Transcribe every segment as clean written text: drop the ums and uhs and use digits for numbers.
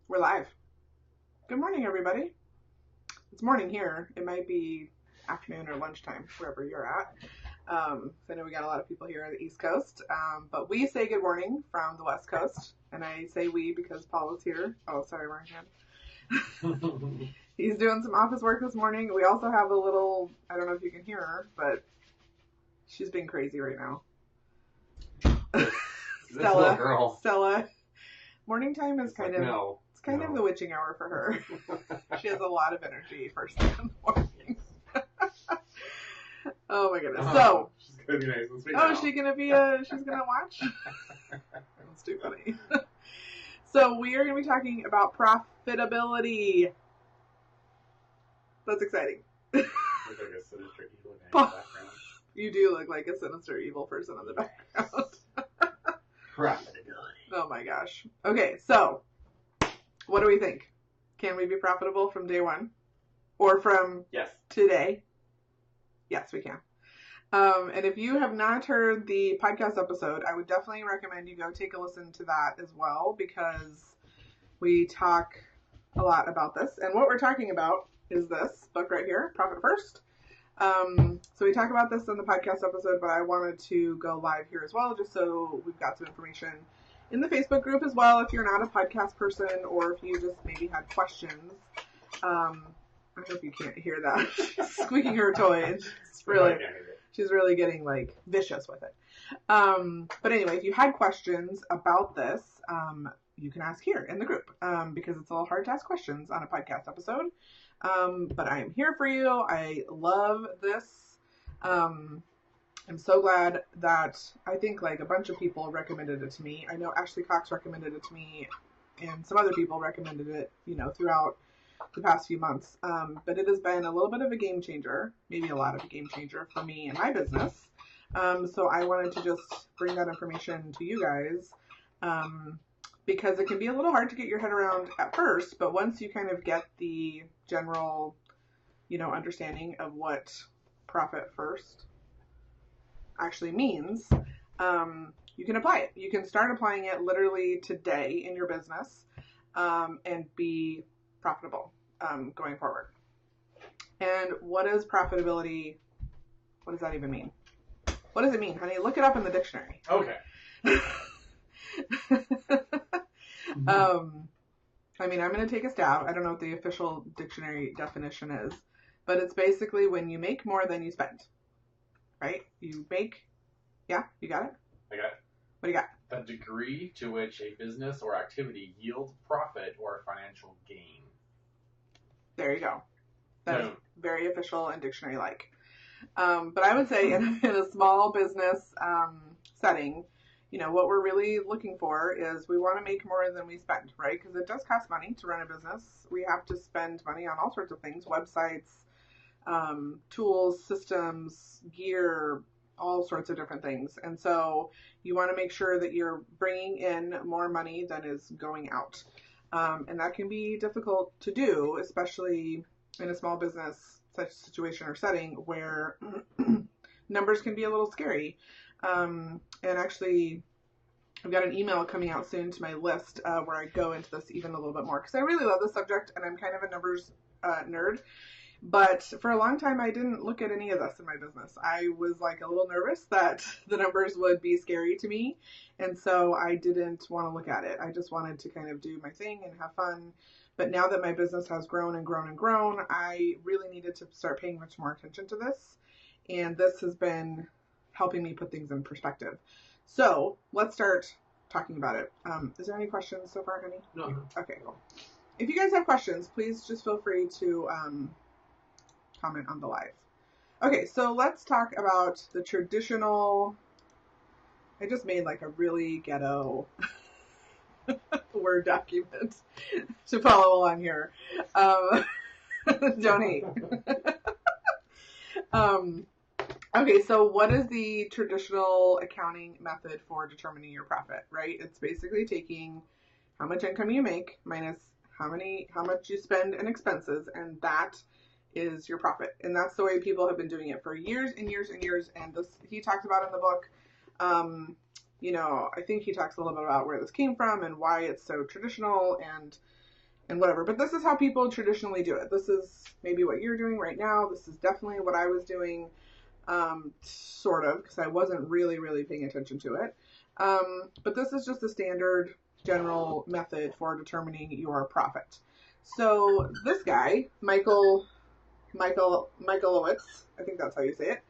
We're live. Good morning, everybody. It's morning here. It might be afternoon or lunchtime, wherever you're at. I know we got a lot of people here on the East Coast, but we say good morning from the West Coast. And I say we because Paul is here. Oh, sorry, wrong hand. He's doing some office work this morning. We also have a little, I don't know if you can hear her, but she's being crazy right now. Stella. Morning time is kind of the witching hour for her. She has a lot of energy first thing in the morning. Oh my goodness. So she's gonna be nice. She's gonna watch? That's too funny. So we are gonna be talking about profitability. That's exciting. Look like a sinister evil guy in the background. You do look like a sinister evil person in the background. Profitability. Oh my gosh. Okay, so what do we think? Can we be profitable from day one? Or from today? Yes, we can. And if you have not heard the podcast episode, I would definitely recommend you go take a listen to that as well, because we talk a lot about this. And what we're talking about is this book right here, Profit First. So we talk about this in the podcast episode, but I wanted to go live here as well, just so we've got some information in the Facebook group as well. If you're not a podcast person, or if you just maybe had questions, I hope you can't hear that. She's squeaking her toy, and she's really getting like vicious with it. But anyway, if you had questions about this, you can ask here in the group, because it's a little hard to ask questions on a podcast episode. But I am here for you. I love this. I'm so glad that I think like a bunch of people recommended it to me. I know Ashley Cox recommended it to me, and some other people recommended it, throughout the past few months. But it has been a little bit of a game changer, maybe a lot of a game changer for me and my business. So I wanted to just bring that information to you guys, because it can be a little hard to get your head around at first, but once you kind of get the general, understanding of what profit first actually means, you can apply it. You can start applying it literally today in your business, and be profitable going forward. And what is profitability? What does that even mean? What does it mean, honey? Look it up in the dictionary. Okay. I'm going to take a stab. I don't know what the official dictionary definition is, but it's basically when you make more than you spend, right? You got it? I got it. What do you got? The degree to which a business or activity yields profit or financial gain. There you go. That's very official and dictionary-like. But I would say in a small business setting, what we're really looking for is we want to make more than we spend, right? Because it does cost money to run a business. We have to spend money on all sorts of things, websites, tools, systems, gear, all sorts of different things. And so you want to make sure that you're bringing in more money than is going out. And that can be difficult to do, especially in a small business such situation or setting where numbers can be a little scary. And actually, I've got an email coming out soon to my list where I go into this even a little bit more, because I really love this subject and I'm kind of a numbers nerd. But for a long time, I didn't look at any of this in my business. I was like a little nervous that the numbers would be scary to me. And so I didn't want to look at it. I just wanted to kind of do my thing and have fun. But now that my business has grown and grown and grown, I really needed to start paying much more attention to this. And this has been helping me put things in perspective. So let's start talking about it. Is there any questions so far, honey? No. Okay, cool. If you guys have questions, please just feel free to comment on the live. Okay, so let's talk about the traditional. I just made like a really ghetto Word document to follow along here. Don't hate. Okay, so what is the traditional accounting method for determining your profit, right? It's basically taking how much income you make minus how much you spend in expenses, and that is your profit. And that's the way people have been doing it for years and years and years. And this, he talks about in the book, I think he talks a little bit about where this came from and why it's so traditional. And and whatever. But this is how people traditionally do it. This is maybe what you're doing right now. This is definitely what I was doing, sort of, because I wasn't really paying attention to it. But this is just a standard general method for determining your profit. So this guy, Michaelowitz, I think that's how you say it.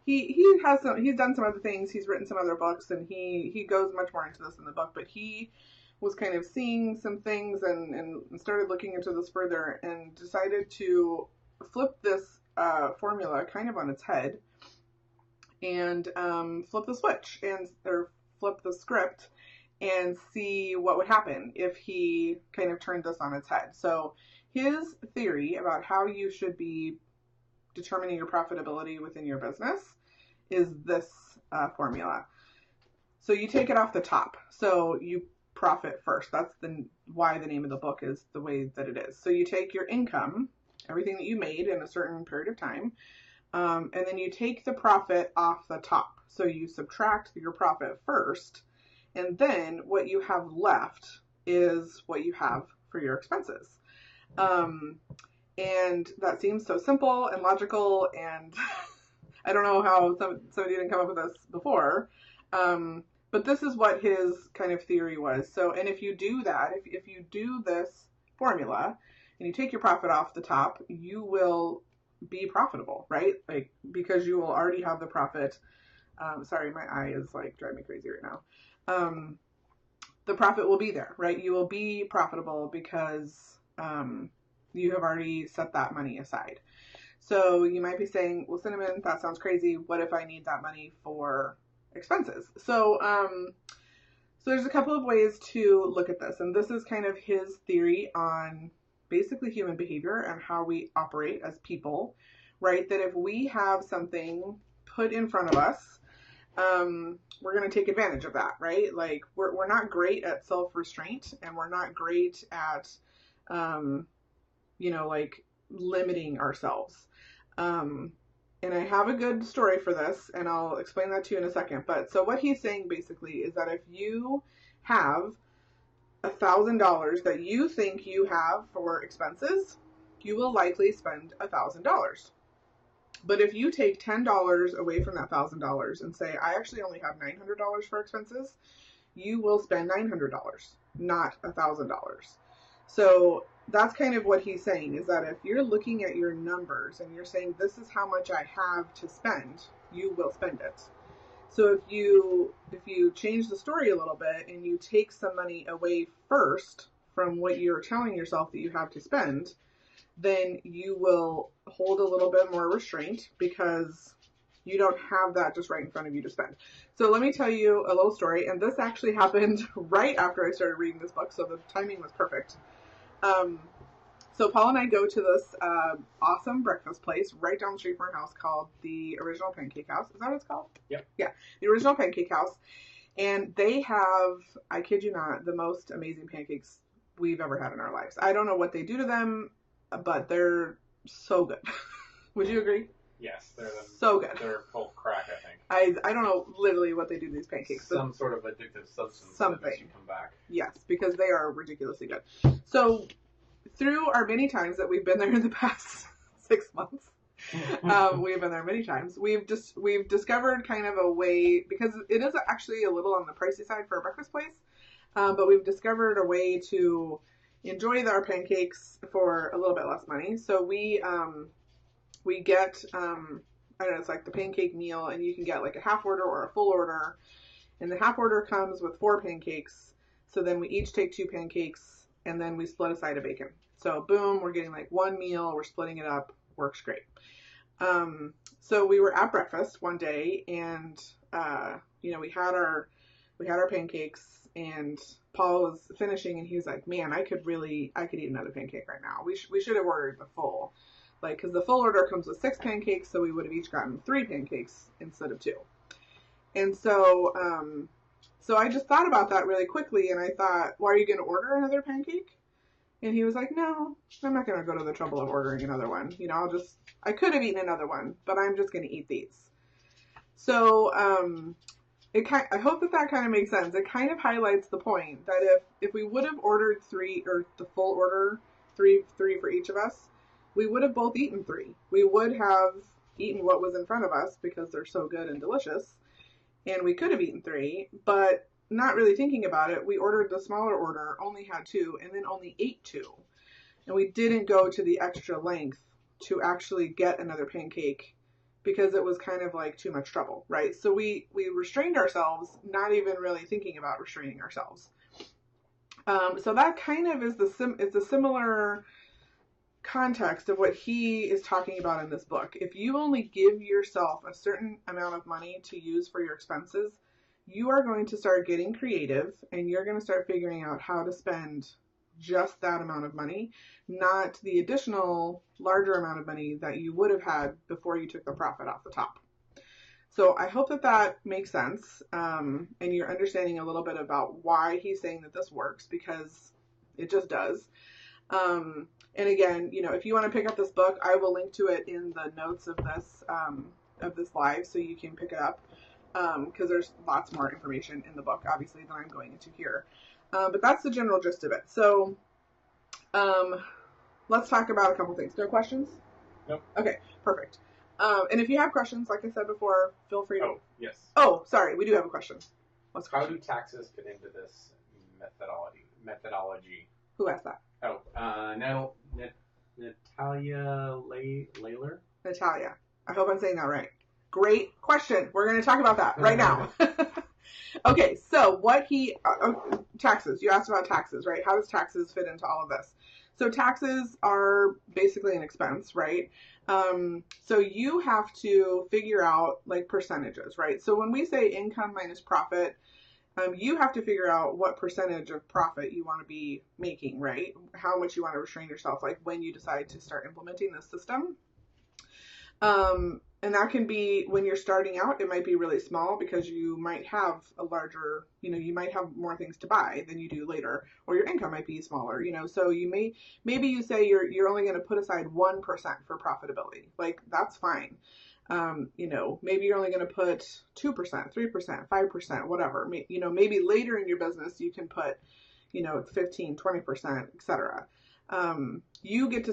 He's done some other things. He's written some other books, and he goes much more into this in the book, but he was kind of seeing some things and started looking into this further and decided to flip this formula kind of on its head and flip the switch or flip the script and see what would happen if he kind of turned this on its head. So his theory about how you should be determining your profitability within your business is this formula. So you take it off the top. So you profit first. That's why the name of the book is the way that it is. So you take your income, everything that you made in a certain period of time, and then you take the profit off the top. So you subtract your profit first, and then what you have left is what you have for your expenses. And that seems so simple and logical, and I don't know how somebody didn't come up with this before. But this is what his kind of theory was. So, and if you do that, if you do this formula and you take your profit off the top, you will be profitable, right? Like, because you will already have the profit. Sorry, my eye is like driving me crazy right now. The profit will be there, right? You will be profitable because you have already set that money aside. So you might be saying, well, Cinnamon, that sounds crazy. What if I need that money for expenses? So there's a couple of ways to look at this. And this is kind of his theory on basically human behavior and how we operate as people, right? That if we have something put in front of us, we're going to take advantage of that, right? Like we're not great at self-restraint, and we're not great at, like limiting ourselves. And I have a good story for this, and I'll explain that to you in a second. But so what he's saying basically is that if you have $1,000 that you think you have for expenses, you will likely spend $1,000. But if you take $10 away from that $1,000 and say, I actually only have $900 for expenses, you will spend $900, not $1,000. So that's kind of what he's saying, is that if you're looking at your numbers and you're saying, this is how much I have to spend, you will spend it. So if you change the story a little bit and you take some money away first from what you're telling yourself that you have to spend, then you will hold a little bit more restraint because you don't have that just right in front of you to spend. So let me tell you a little story. And this actually happened right after I started reading this book, so the timing was perfect. So Paul and I go to this awesome breakfast place right down the street from our house called the Original Pancake House. Is that what it's called? Yep. Yeah, the Original Pancake House. And they have, I kid you not, the most amazing pancakes we've ever had in our lives. I don't know what they do to them, but they're so good. Would you agree? Yes, they're so good. They're full of crack, I think. I don't know literally what they do to these pancakes. Some sort of addictive substance that makes you come back. Yes, because they are ridiculously good. So through our many times that we've been there in the past 6 months, we've been there many times. We've discovered kind of a way, because it is actually a little on the pricey side for a breakfast place, but we've discovered a way to enjoy our pancakes for a little bit less money. So we get, I don't know, it's like the pancake meal, and you can get like a half order or a full order. And the half order comes with 4 pancakes. So then we each take 2 pancakes, and then we split a side of bacon. So boom, we're getting like one meal, we're splitting it up, works great. So we were at breakfast one day, and we had our pancakes, and Paul was finishing, and he was like, man, I could eat another pancake right now. We should have ordered the full, like, because the full order comes with 6 pancakes, so we would have each gotten 3 pancakes instead of 2. And so I just thought about that really quickly, and I thought, well, are you going to order another pancake? And he was like, no, I'm not going to go to the trouble of ordering another one. I could have eaten another one, but I'm just going to eat these. So, I hope that kind of makes sense. It kind of highlights the point that if we would have ordered 3, or the full order, three for each of us, we would have both eaten 3. We would have eaten what was in front of us because they're so good and delicious, and we could have eaten 3, but not really thinking about it, we ordered the smaller order, only had 2, and then only ate 2. And we didn't go to the extra length to actually get another pancake because it was kind of like too much trouble, right? So we restrained ourselves, not even really thinking about restraining ourselves. So that kind of is it's a similar context of what he is talking about in this book. If you only give yourself a certain amount of money to use for your expenses, you are going to start getting creative, and you're going to start figuring out how to spend just that amount of money, not the additional larger amount of money that you would have had before you took the profit off the top. So I hope that makes sense, and you're understanding a little bit about why he's saying that this works, because it just does. And again, if you want to pick up this book, I will link to it in the notes of this live, so you can pick it up, because there's lots more information in the book, obviously, than I'm going into here. But that's the general gist of it. So let's talk about a couple things. No questions? Nope. Okay, perfect. And if you have questions, like I said before, feel free to... Oh, yes. Oh, sorry, we do have a question. What's the question? How do taxes fit into this methodology? Who asked that? Oh, Natalia Layler? Natalia. I hope I'm saying that right. Great question. We're going to talk about that right now. Okay, so taxes. You asked about taxes, right? How does taxes fit into all of this? So taxes are basically an expense, right? So you have to figure out like percentages, right? So when we say income minus profit, you have to figure out what percentage of profit you want to be making, right? How much you want to restrain yourself, like when you decide to start implementing this system. And that can be, when you're starting out, it might be really small because you might have a larger, you might have more things to buy than you do later, or your income might be smaller, so maybe you say you're only going to put aside 1% for profitability. Like, that's fine. Maybe you're only going to put 2%, 3%, 5%, whatever. Maybe later in your business you can put, 15, 20%, etc. You get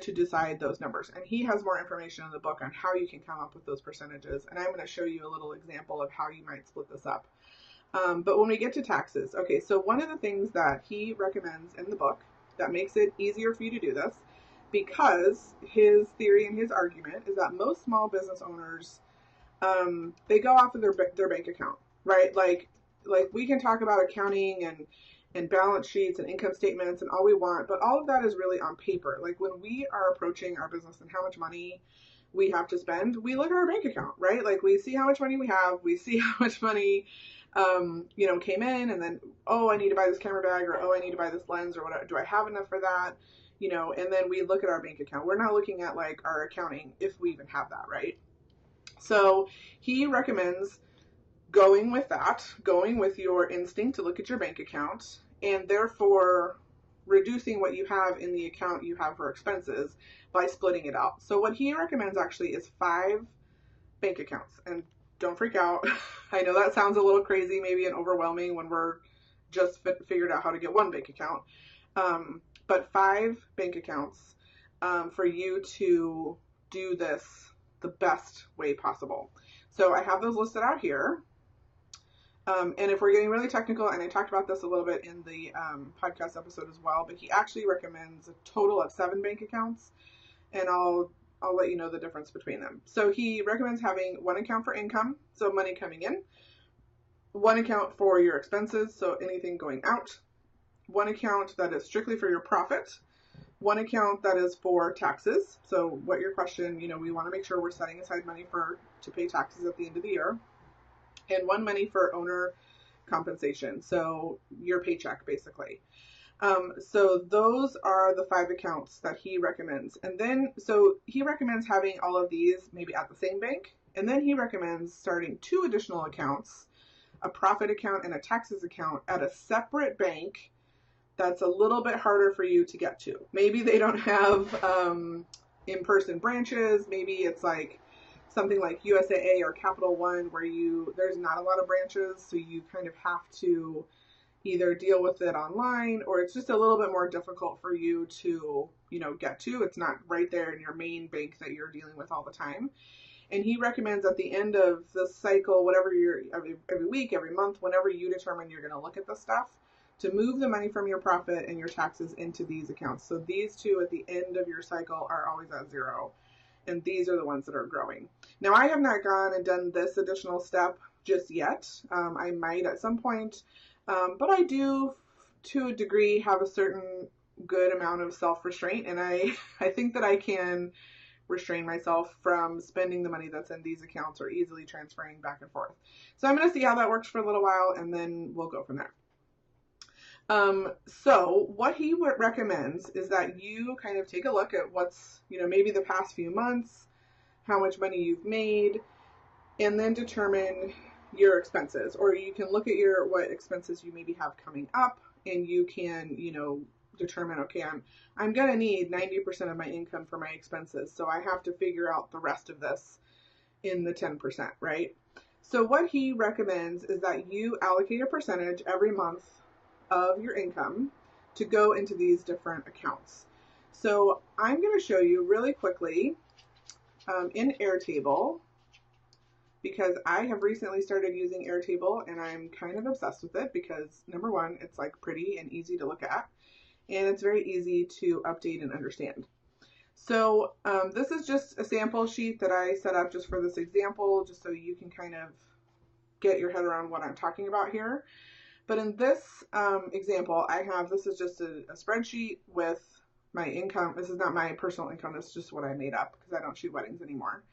to decide those numbers, and he has more information in the book on how you can come up with those percentages, and I'm going to show you a little example of how you might split this up. But when we get to taxes, okay, so one of the things that he recommends in the book that makes it easier for you to do this, because his theory and his argument is that most small business owners, they go off of their bank account, right? Like we can talk about accounting and balance sheets and income statements and all we want, but all of that is really on paper. Like, when we are approaching our business and how much money we have to spend, we look at our bank account, right? Like, we see how much money we have, we see how much money, came in, and then, oh, I need to buy this camera bag, or, oh, I need to buy this lens, or whatever. Do I have enough for that? And then we look at our bank account. We're not looking at like our accounting, if we even have that, right? So he recommends going with your instinct to look at your bank account, and therefore reducing what you have in the account you have for expenses by splitting it out. So what he recommends actually is 5 bank accounts. And don't freak out. I know that sounds a little crazy, maybe, and overwhelming when we're just figured out how to get 1 bank account. But 5 bank accounts for you to do this the best way possible. So I have those listed out here. And if we're getting really technical, and I talked about this a little bit in the podcast episode as well, but he actually recommends a total of 7 bank accounts, and I'll let you know the difference between them. So he recommends having 1 account for income, so money coming in, 1 account for your expenses, so anything going out, 1 account that is strictly for your profit, 1 account that is for taxes. So what your question, we want to make sure we're setting aside money to pay taxes at the end of the year. And 1 money for owner compensation, so your paycheck, basically. So those are the 5 accounts that he recommends. And then, so he recommends having all of these maybe at the same bank. And then he recommends starting 2 additional accounts, a profit account and a taxes account, at a separate bank that's a little bit harder for you to get to. Maybe they don't have in-person branches. Maybe it's like something like USAA or Capital One, where there's not a lot of branches, so you kind of have to either deal with it online, or it's just a little bit more difficult for you to, get to. It's not right there in your main bank that you're dealing with all the time. And he recommends at the end of the cycle, whatever every week, every month, whenever you determine you're going to look at this stuff, to move the money from your profit and your taxes into these accounts. So these two at the end of your cycle are always at zero. And these are the ones that are growing. Now, I have not gone and done this additional step just yet. I might at some point, but I do, to a degree, have a certain good amount of self-restraint, and I think that I can restrain myself from spending the money that's in these accounts or easily transferring back and forth. So I'm going to see how that works for a little while, and then we'll go from there. So what he recommends is that you kind of take a look at what's, maybe the past few months, how much money you've made, and then determine your expenses. Or you can look at what expenses you maybe have coming up, and you can, determine, okay, I'm going to need 90% of my income for my expenses. So I have to figure out the rest of this in the 10%, right? So what he recommends is that you allocate a percentage every month of your income to go into these different accounts. So I'm going to show you really quickly in Airtable, because I have recently started using Airtable and I'm kind of obsessed with it because, number one, it's like pretty and easy to look at, and it's very easy to update and understand. So this is just a sample sheet that I set up just for this example, just so you can kind of get your head around what I'm talking about here. But in this example, this is just a spreadsheet with my income. This is not my personal income. This is just what I made up because I don't shoot weddings anymore.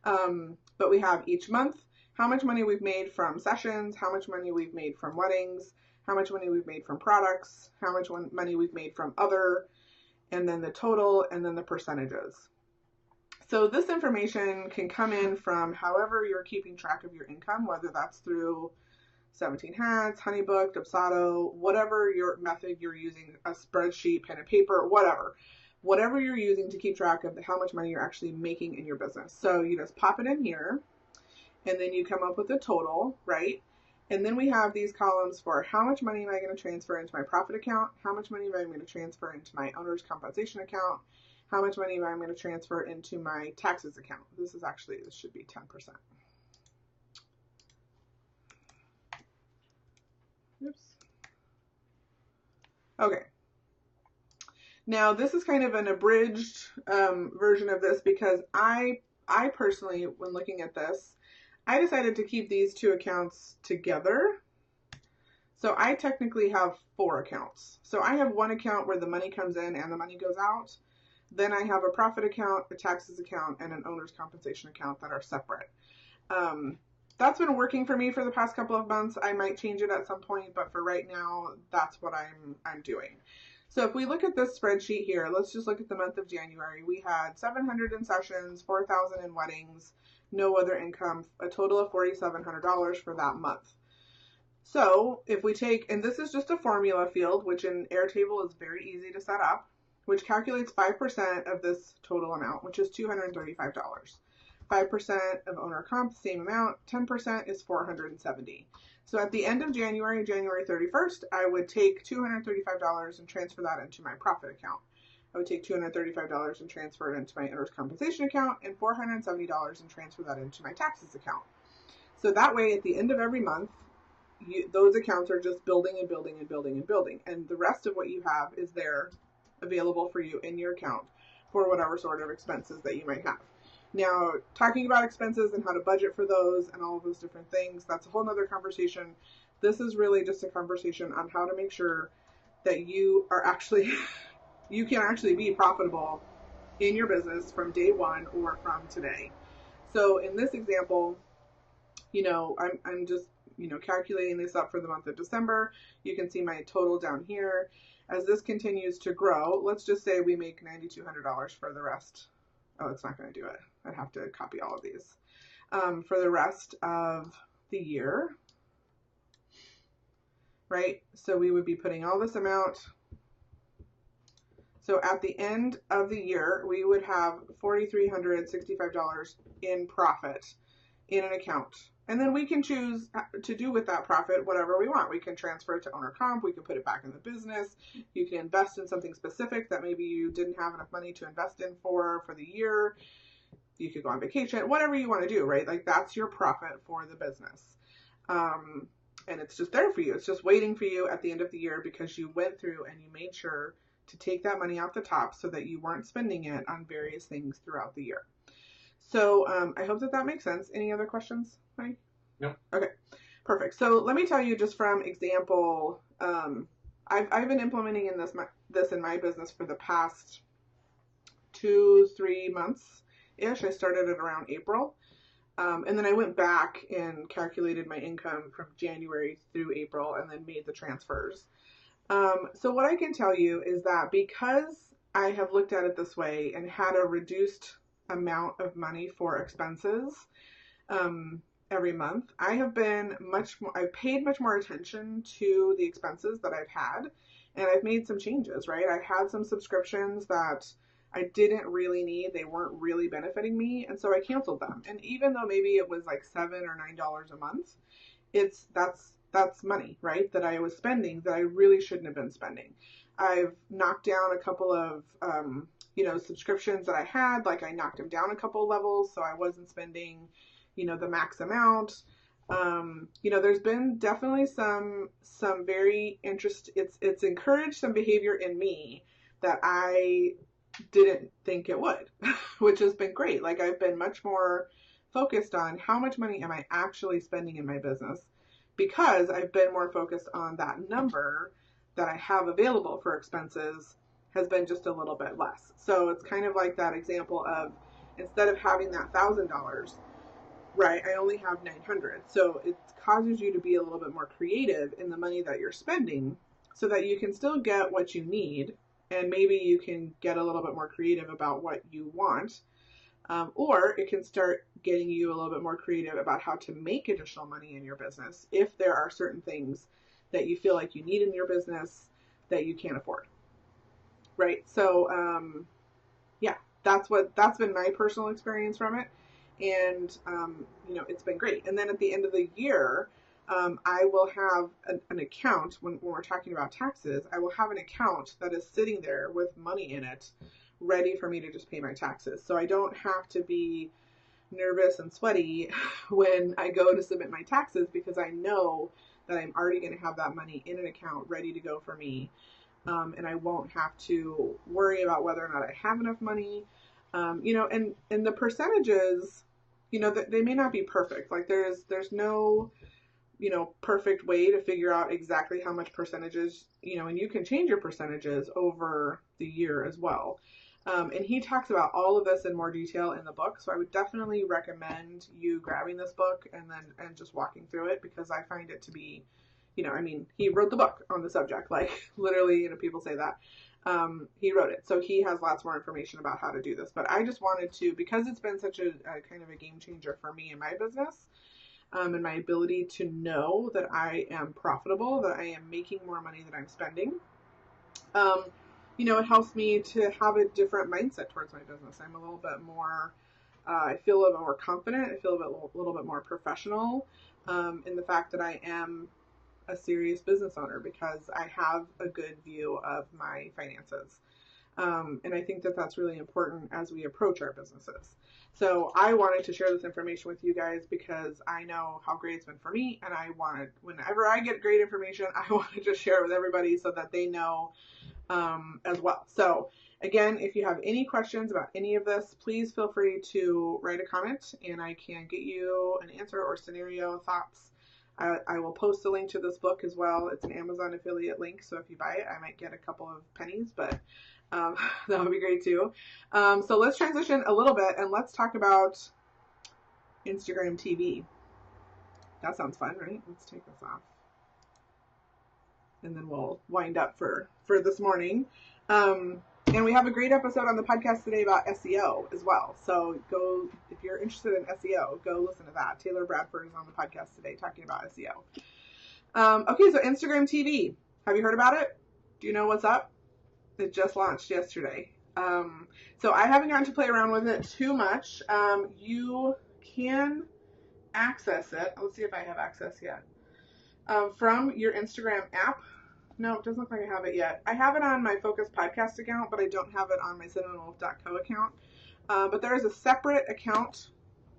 But we have each month how much money we've made from sessions, how much money we've made from weddings, how much money we've made from products, how much money we've made from other, and then the total, and then the percentages. So this information can come in from however you're keeping track of your income, whether that's through 17 Hats, Honeybook, Dubsado, whatever your method you're using, a spreadsheet, pen and paper, whatever you're using to keep track of how much money you're actually making in your business. So you just pop it in here, and then you come up with a total, right? And then we have these columns for how much money am I going to transfer into my profit account, how much money am I going to transfer into my owner's compensation account, how much money am I going to transfer into my taxes account. This should be 10%. Oops. Okay. Now this is kind of an abridged version of this because I personally, when looking at this, I decided to keep these two accounts together. So I technically have 4 accounts. So I have one account where the money comes in and the money goes out. Then I have a profit account, a taxes account, and an owner's compensation account that are separate. That's been working for me for the past couple of months. I might change it at some point, but for right now, that's what I'm doing. So if we look at this spreadsheet here, let's just look at the month of January. We had 700 in sessions, 4,000 in weddings, no other income, a total of $4,700 for that month. So if we take, and this is just a formula field, which in Airtable is very easy to set up, which calculates 5% of this total amount, which is $235. 5% of owner comp, same amount, 10% is $470. So at the end of January 31st, I would take $235 and transfer that into my profit account. I would take $235 and transfer it into my owner's compensation account, and $470 and transfer that into my taxes account. So that way, at the end of every month, those accounts are just building and building and building and building. And the rest of what you have is there available for you in your account for whatever sort of expenses that you might have. Now, talking about expenses and how to budget for those and all of those different things, that's a whole nother conversation. This is really just a conversation on how to make sure that you are actually, you can actually be profitable in your business from day one or from today. So in this example, I'm just, calculating this up for the month of December. You can see my total down here. As this continues to grow, let's just say we make $9,200 for the rest. Oh, it's not going to do it. I'd have to copy all of these. For the rest of the year, right? So we would be putting all this amount. So at the end of the year, we would have $4,365 in profit in an account. And then we can choose to do with that profit whatever we want. We can transfer it to owner comp. We can put it back in the business. You can invest in something specific that maybe you didn't have enough money to invest in for the year. You could go on vacation, whatever you want to do, right? Like that's your profit for the business. And it's just there for you. It's just waiting for you at the end of the year because you went through and you made sure to take that money off the top so that you weren't spending it on various things throughout the year. So I hope that makes sense. Any other questions, Mike? No. Okay, perfect. So let me tell you just from example, I've been implementing this in my business for the past 2-3 months-ish. I started it around April. And then I went back and calculated my income from January through April and then made the transfers. So what I can tell you is that because I have looked at it this way and had a reduced amount of money for expenses every month, I've paid much more attention to the expenses that I've had, and I've made some changes, right? I had some subscriptions that I didn't really need. They weren't really benefiting me. And so I canceled them. And even though maybe it was like $7 or $9 a month, that's money, right? That I was spending that I really shouldn't have been spending. I've knocked down a couple of, subscriptions that I had. Like I knocked them down a couple levels. So I wasn't spending, the max amount. There's been definitely some very it's encouraged some behavior in me that I didn't think it would, which has been great. Like I've been much more focused on how much money am I actually spending in my business, because I've been more focused on that number that I have available for expenses has been just a little bit less. So it's kind of like that example of instead of having that $1,000, right, I only have $900. So it causes you to be a little bit more creative in the money that you're spending so that you can still get what you need. And maybe you can get a little bit more creative about what you want. Or it can start getting you a little bit more creative about how to make additional money in your business if there are certain things that you feel like you need in your business that you can't afford. Right? So, that's been my personal experience from it. And, it's been great. And then at the end of the year, I will have an account when we're talking about taxes. I will have an account that is sitting there with money in it ready for me to just pay my taxes. So I don't have to be nervous and sweaty when I go to submit my taxes, because I know that I'm already going to have that money in an account ready to go for me. And I won't have to worry about whether or not I have enough money. And the percentages, they may not be perfect. Like there's no perfect way to figure out exactly how much percentages, and you can change your percentages over the year as well. And he talks about all of this in more detail in the book. So I would definitely recommend you grabbing this book and just walking through it, because I find it to be, he wrote the book on the subject, like literally, people say that. He wrote it. So he has lots more information about how to do this. But I just wanted to, because it's been such a kind of a game changer for me in my business, and my ability to know that I am profitable, that I am making more money than I'm spending. It helps me to have a different mindset towards my business. I'm a little bit more, I feel a little bit more confident. I feel a little bit more professional in the fact that I am a serious business owner, because I have a good view of my finances. And I think that that's really important as we approach our businesses. So I wanted to share this information with you guys because I know how great it's been for me, and whenever I get great information, I want to just share it with everybody so that they know as well. So again, if you have any questions about any of this, please feel free to write a comment and I can get you an answer or scenario thoughts. I will post a link to this book as well. It's an Amazon affiliate link, so if you buy it, I might get a couple of pennies, but that would be great too. So let's transition a little bit and let's talk about Instagram TV. That sounds fun, right? Let's take this off. And then we'll wind up for this morning. And we have a great episode on the podcast today about SEO as well. So go, if you're interested in SEO, go listen to that. Taylor Bradford is on the podcast today talking about SEO. Okay, so Instagram TV. Have you heard about it? Do you know what's up? It just launched yesterday. So I haven't gotten to play around with it too much. You can access it. Let's see if I have access yet. From your Instagram app. No, it doesn't look like I have it yet. I have it on my Focus Podcast account, but I don't have it on my cinnamon.co account. But there is a separate account,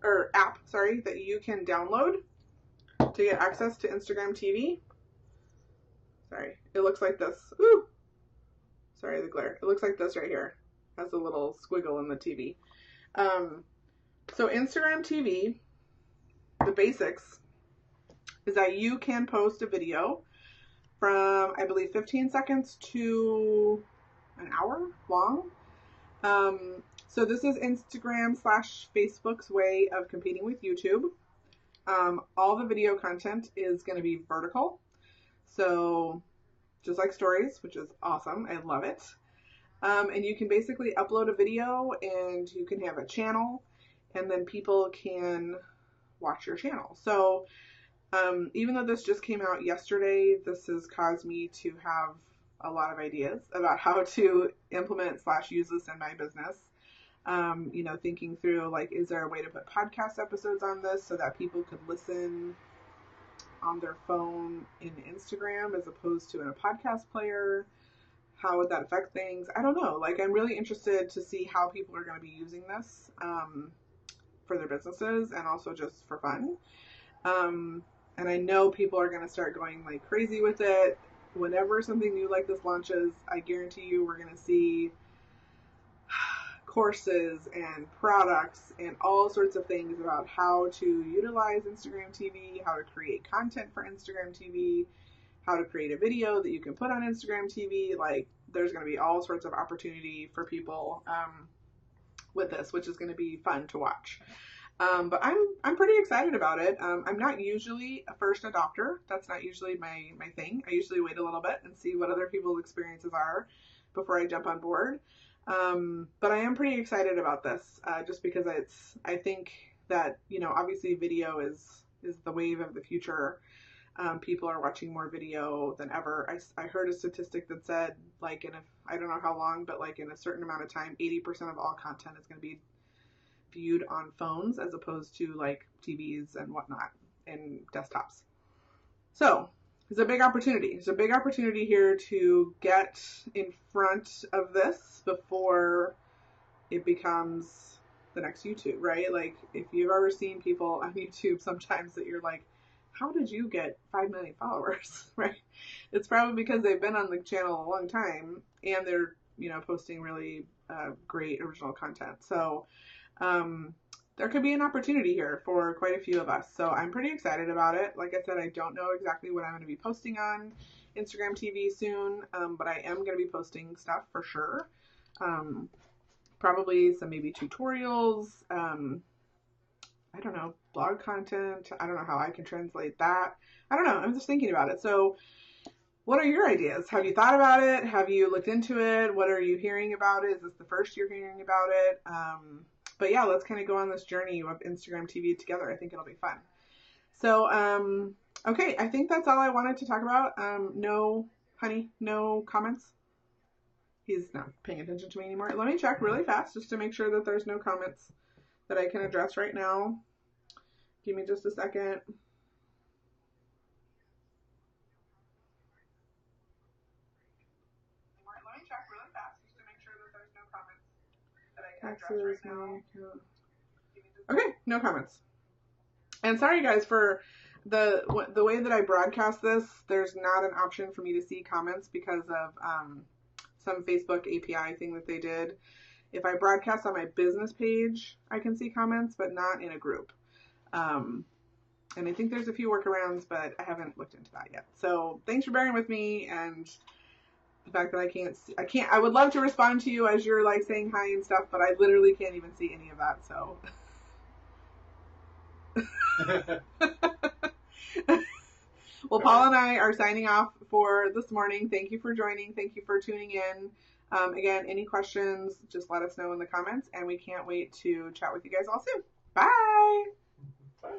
or app, sorry, that you can download to get access to Instagram TV. Sorry, it looks like this. Ooh! Sorry, the glare. It looks like this right here. It has a little squiggle in the TV. So Instagram TV, the basics, is that you can post a video from, I believe, 15 seconds to an hour long. So this is Instagram/Facebook's way of competing with YouTube. All the video content is going to be vertical. So just like stories, which is awesome. I love it. And you can basically upload a video and you can have a channel and then people can watch your channel. So even though this just came out yesterday, this has caused me to have a lot of ideas about how to implement/use this in my business. You know, thinking through, like, is there a way to put podcast episodes on this so that people could listen on their phone in Instagram as opposed to in a podcast player? How would that affect things? I don't know. Like, I'm really interested to see how people are going to be using this for their businesses and also just for fun. And I know people are going to start going like crazy with it. Whenever something new like this launches, I guarantee you we're going to see courses and products and all sorts of things about how to utilize Instagram TV, how to create content for Instagram TV, how to create a video that you can put on Instagram TV. Like, there's going to be all sorts of opportunity for people with this, which is going to be fun to watch. But I'm pretty excited about it. I'm not usually a first adopter. That's not usually my thing. I usually wait a little bit and see what other people's experiences are before I jump on board. But I am pretty excited about this, just because I think that, you know, obviously video is the wave of the future. People are watching more video than ever. I heard a statistic that said, like, I don't know how long, but like in a certain amount of time, 80% of all content is going to be viewed on phones as opposed to like TVs and whatnot and desktops. So there's a big opportunity. There's a big opportunity here to get in front of this before it becomes the next YouTube, right? Like, if you've ever seen people on YouTube sometimes that you're like, how did you get 5 million followers, right? It's probably because they've been on the channel a long time and they're, you know, posting really great original content. So there could be an opportunity here for quite a few of us. So I'm pretty excited about it. Like I said, I don't know exactly what I'm going to be posting on Instagram TV soon, but I am going to be posting stuff for sure. Probably some maybe tutorials, I don't know, blog content. I don't know how I can translate that. I don't know. I'm just thinking about it. So what are your ideas? Have you thought about it? Have you looked into it? What are you hearing about it? Is this the first you're hearing about it? But yeah, let's kind of go on this journey of Instagram TV together. I think it'll be fun. So, okay, I think that's all I wanted to talk about. No, honey, no comments? He's not paying attention to me anymore. Let me check really fast just to make sure that there's no comments that I can address right now. Give me just a second. Let me check really fast just to make sure that there's no comments that I can address right now. Okay, no comments. And sorry guys for the way that I broadcast this. There's not an option for me to see comments because of some Facebook API thing that they did. If I broadcast on my business page, I can see comments, but not in a group. And I think there's a few workarounds, but I haven't looked into that yet. So thanks for bearing with me, and the fact that I would love to respond to you as you're like saying hi and stuff, but I literally can't even see any of that, so. Well, Paul and I are signing off for this morning. Thank you for joining. Thank you for tuning in. Again, any questions, just let us know in the comments, and we can't wait to chat with you guys all soon. Bye. Bye.